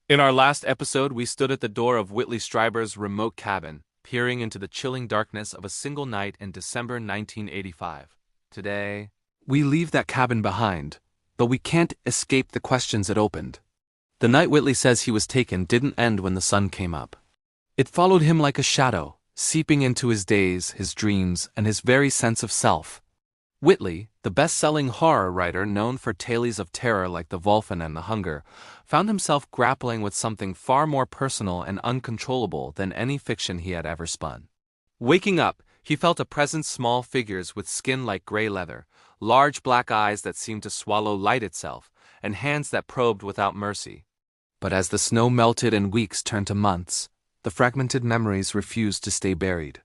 In our last episode, we stood at the door of Whitley Strieber's remote cabin, peering into the chilling darkness of a single night in December 1985. Today, we leave that cabin behind, but we can't escape the questions it opened. The night Whitley says he was taken didn't end when the sun came up. It followed him like a shadow, seeping into his days, his dreams, and his very sense of self. Whitley, the best-selling horror writer known for tales of terror like The Volphin and The Hunger, found himself grappling with something far more personal and uncontrollable than any fiction he had ever spun. Waking up, he felt a presence: small figures with skin like gray leather, large black eyes that seemed to swallow light itself, and hands that probed without mercy. But as the snow melted and weeks turned to months, the fragmented memories refused to stay buried.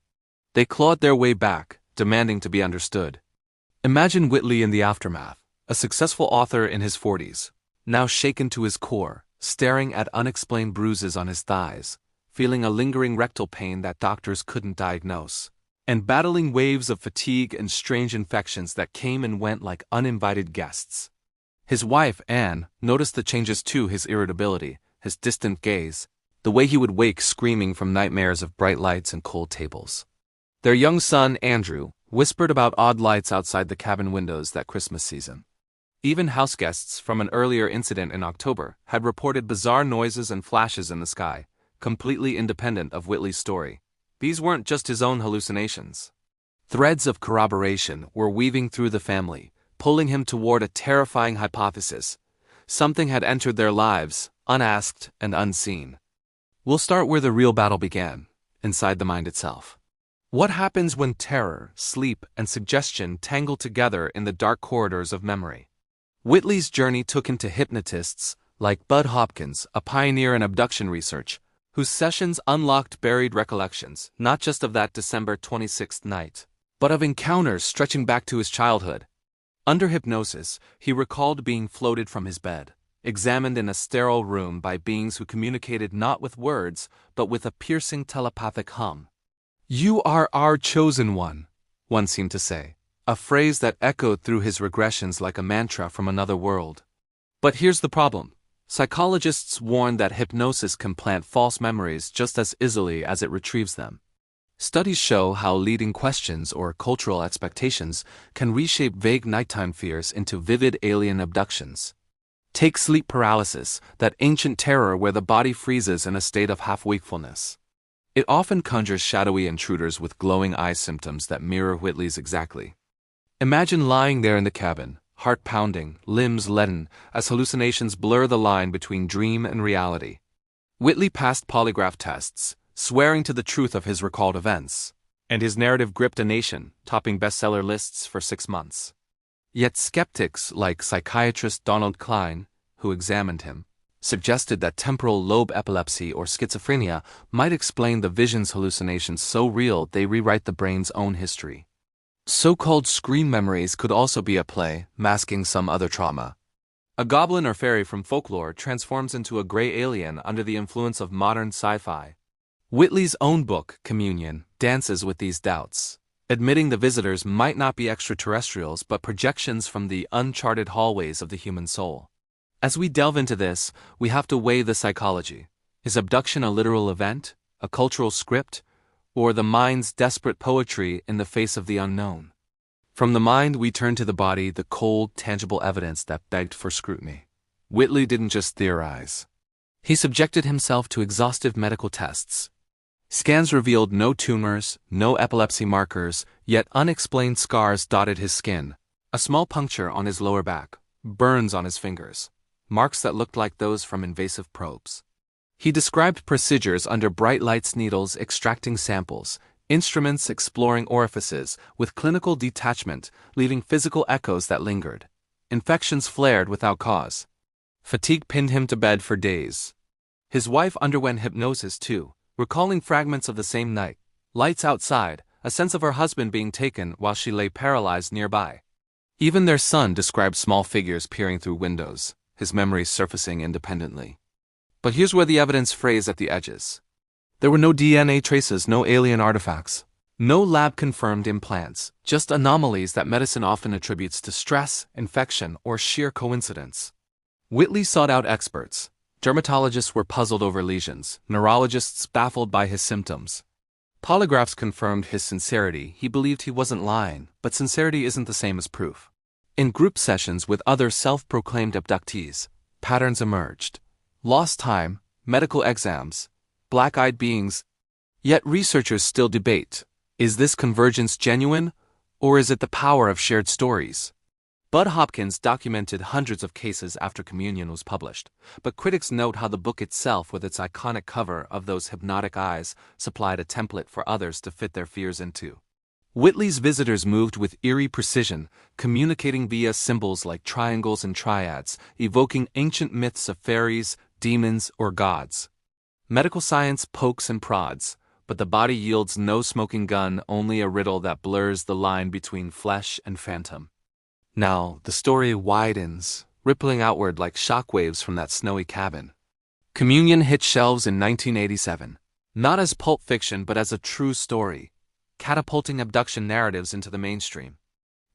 They clawed their way back, demanding to be understood. Imagine Whitley in the aftermath, a successful author in his 40s, now shaken to his core, staring at unexplained bruises on his thighs, feeling a lingering rectal pain that doctors couldn't diagnose, and battling waves of fatigue and strange infections that came and went like uninvited guests. His wife, Anne, noticed the changes too: his irritability, his distant gaze, the way he would wake screaming from nightmares of bright lights and cold tables. Their young son, Andrew, whispered about odd lights outside the cabin windows that Christmas season. Even houseguests from an earlier incident in October had reported bizarre noises and flashes in the sky, completely independent of Whitley's story. These weren't just his own hallucinations. Threads of corroboration were weaving through the family, pulling him toward a terrifying hypothesis. Something had entered their lives, unasked and unseen. We'll start where the real battle began, inside the mind itself. What happens when terror, sleep, and suggestion tangle together in the dark corridors of memory? Whitley's journey took him to hypnotists like Budd Hopkins, a pioneer in abduction research, whose sessions unlocked buried recollections, not just of that December 26th night, but of encounters stretching back to his childhood. Under hypnosis, he recalled being floated from his bed, examined in a sterile room by beings who communicated not with words, but with a piercing telepathic hum. "You are our chosen one seemed to say, a phrase that echoed through his regressions like a mantra from another world. But here's the problem. Psychologists warn that hypnosis can plant false memories just as easily as it retrieves them. Studies show how leading questions or cultural expectations can reshape vague nighttime fears into vivid alien abductions. Take sleep paralysis, that ancient terror where the body freezes in a state of half-wakefulness. It often conjures shadowy intruders with glowing eye symptoms that mirror Whitley's exactly. Imagine lying there in the cabin, heart pounding, limbs leaden, as hallucinations blur the line between dream and reality. Whitley passed polygraph tests, swearing to the truth of his recalled events, and his narrative gripped a nation, topping bestseller lists for 6 months. Yet skeptics like psychiatrist Donald Klein, who examined him, suggested that temporal lobe epilepsy or schizophrenia might explain the vision's hallucinations so real they rewrite the brain's own history. So-called screen memories could also be at play, masking some other trauma. A goblin or fairy from folklore transforms into a gray alien under the influence of modern sci-fi. Whitley's own book, Communion, dances with these doubts, admitting the visitors might not be extraterrestrials but projections from the uncharted hallways of the human soul. As we delve into this, we have to weigh the psychology. Is abduction a literal event, a cultural script, or the mind's desperate poetry in the face of the unknown? From the mind, we turn to the body, the cold, tangible evidence that begged for scrutiny. Whitley didn't just theorize. He subjected himself to exhaustive medical tests. Scans revealed no tumors, no epilepsy markers, yet unexplained scars dotted his skin. A small puncture on his lower back, burns on his fingers, marks that looked like those from invasive probes. He described procedures under bright lights, needles extracting samples, instruments exploring orifices with clinical detachment, leaving physical echoes that lingered. Infections flared without cause. Fatigue pinned him to bed for days. His wife underwent hypnosis too, recalling fragments of the same night, lights outside, a sense of her husband being taken while she lay paralyzed nearby. Even their son described small figures peering through windows, his memories surfacing independently. But here's where the evidence frays at the edges. There were no DNA traces, no alien artifacts, no lab-confirmed implants, just anomalies that medicine often attributes to stress, infection, or sheer coincidence. Whitley sought out experts, Dermatologists were puzzled over lesions, neurologists baffled by his symptoms. Polygraphs confirmed his sincerity. He believed he wasn't lying, but sincerity isn't the same as proof. In group sessions with other self-proclaimed abductees, patterns emerged. Lost time, medical exams, black-eyed beings. Yet researchers still debate, is this convergence genuine, or is it the power of shared stories? Budd Hopkins documented hundreds of cases after Communion was published, but critics note how the book itself, with its iconic cover of those hypnotic eyes, supplied a template for others to fit their fears into. Whitley's visitors moved with eerie precision, communicating via symbols like triangles and triads, evoking ancient myths of fairies, demons, or gods. Medical science pokes and prods, but the body yields no smoking gun, only a riddle that blurs the line between flesh and phantom. Now, the story widens, rippling outward like shockwaves from that snowy cabin. Communion hit shelves in 1987, not as pulp fiction but as a true story, catapulting abduction narratives into the mainstream.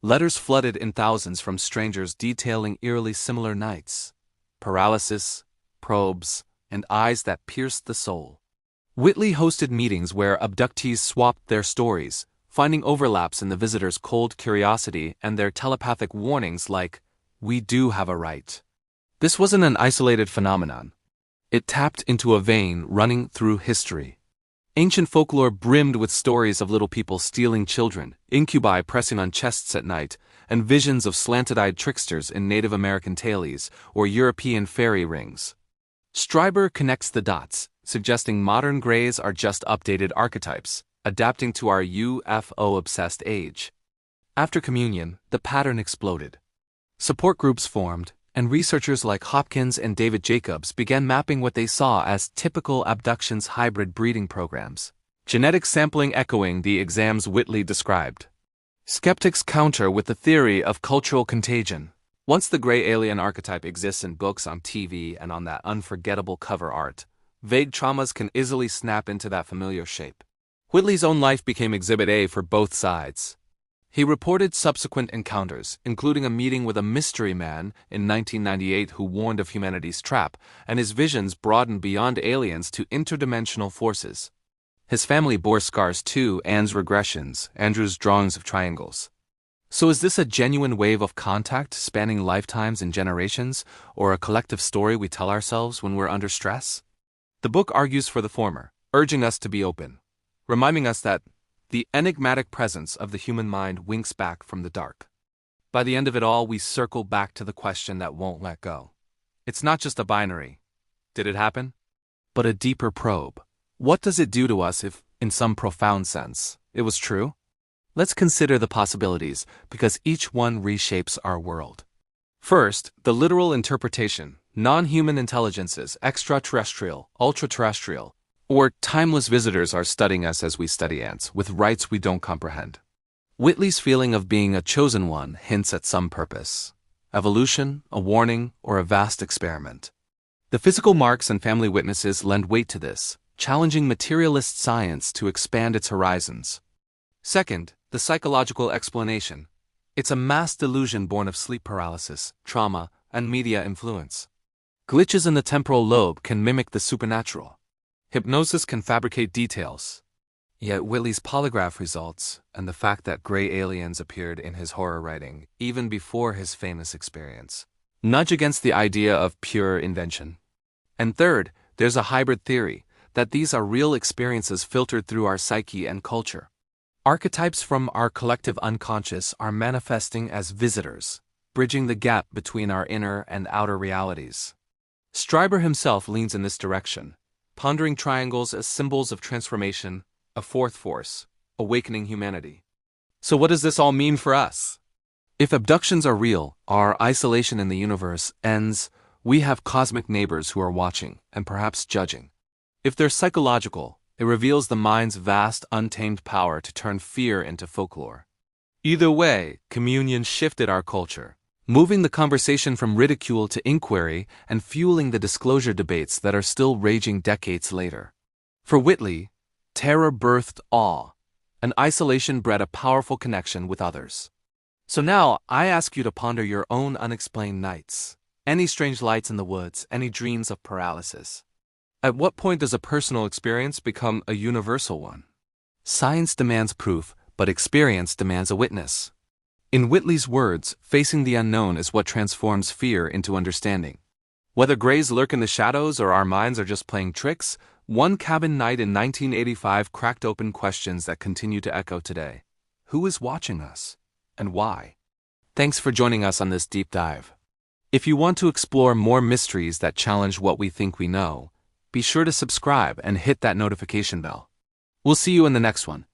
Letters flooded in thousands from strangers detailing eerily similar nights, paralysis, probes, and eyes that pierced the soul. Whitley hosted meetings where abductees swapped their stories, finding overlaps in the visitors' cold curiosity and their telepathic warnings like, "We do have a right." This wasn't an isolated phenomenon. It tapped into a vein running through history. Ancient folklore brimmed with stories of little people stealing children, incubi pressing on chests at night, and visions of slanted-eyed tricksters in Native American tales or European fairy rings. Strieber connects the dots, suggesting modern greys are just updated archetypes, adapting to our UFO-obsessed age. After Communion, the pattern exploded. Support groups formed, and researchers like Hopkins and David Jacobs began mapping what they saw as typical abductions hybrid breeding programs, genetic sampling echoing the exams Whitley described. Skeptics counter with the theory of cultural contagion. Once the gray alien archetype exists in books, on TV, and on that unforgettable cover art, vague traumas can easily snap into that familiar shape. Whitley's own life became Exhibit A for both sides. He reported subsequent encounters, including a meeting with a mystery man in 1998 who warned of humanity's trap, and his visions broadened beyond aliens to interdimensional forces. His family bore scars too: Anne's regressions, Andrew's drawings of triangles. So is this a genuine wave of contact spanning lifetimes and generations, or a collective story we tell ourselves when we're under stress? The book argues for the former, urging us to be open, reminding us that the enigmatic presence of the human mind winks back from the dark. By the end of it all, we circle back to the question that won't let go. It's not just a binary, did it happen? But a deeper probe. What does it do to us if, in some profound sense, it was true? Let's consider the possibilities, because each one reshapes our world. First, the literal interpretation: non-human intelligences, extraterrestrial, ultra-terrestrial, or timeless visitors are studying us as we study ants, with rights we don't comprehend. Whitley's feeling of being a chosen one hints at some purpose: evolution, a warning, or a vast experiment. The physical marks and family witnesses lend weight to this, challenging materialist science to expand its horizons. Second, the psychological explanation. It's a mass delusion born of sleep paralysis, trauma, and media influence. Glitches in the temporal lobe can mimic the supernatural. Hypnosis can fabricate details. Yet Whitley's polygraph results, and the fact that gray aliens appeared in his horror writing even before his famous experience, nudge against the idea of pure invention. And third, there's a hybrid theory, that these are real experiences filtered through our psyche and culture. Archetypes from our collective unconscious are manifesting as visitors, bridging the gap between our inner and outer realities. Strieber himself leans in this direction, pondering triangles as symbols of transformation, a fourth force, awakening humanity. So what does this all mean for us? If abductions are real, our isolation in the universe ends. We have cosmic neighbors who are watching and perhaps judging. If they're psychological, it reveals the mind's vast, untamed power to turn fear into folklore. Either way, Communion shifted our culture, moving the conversation from ridicule to inquiry and fueling the disclosure debates that are still raging decades later. For Whitley, terror birthed awe, and isolation bred a powerful connection with others. So now, I ask you to ponder your own unexplained nights. Any strange lights in the woods, any dreams of paralysis. At what point does a personal experience become a universal one? Science demands proof, but experience demands a witness. In Whitley's words, facing the unknown is what transforms fear into understanding. Whether grays lurk in the shadows or our minds are just playing tricks, one cabin night in 1985 cracked open questions that continue to echo today. Who is watching us? And why? Thanks for joining us on this deep dive. If you want to explore more mysteries that challenge what we think we know, be sure to subscribe and hit that notification bell. We'll see you in the next one.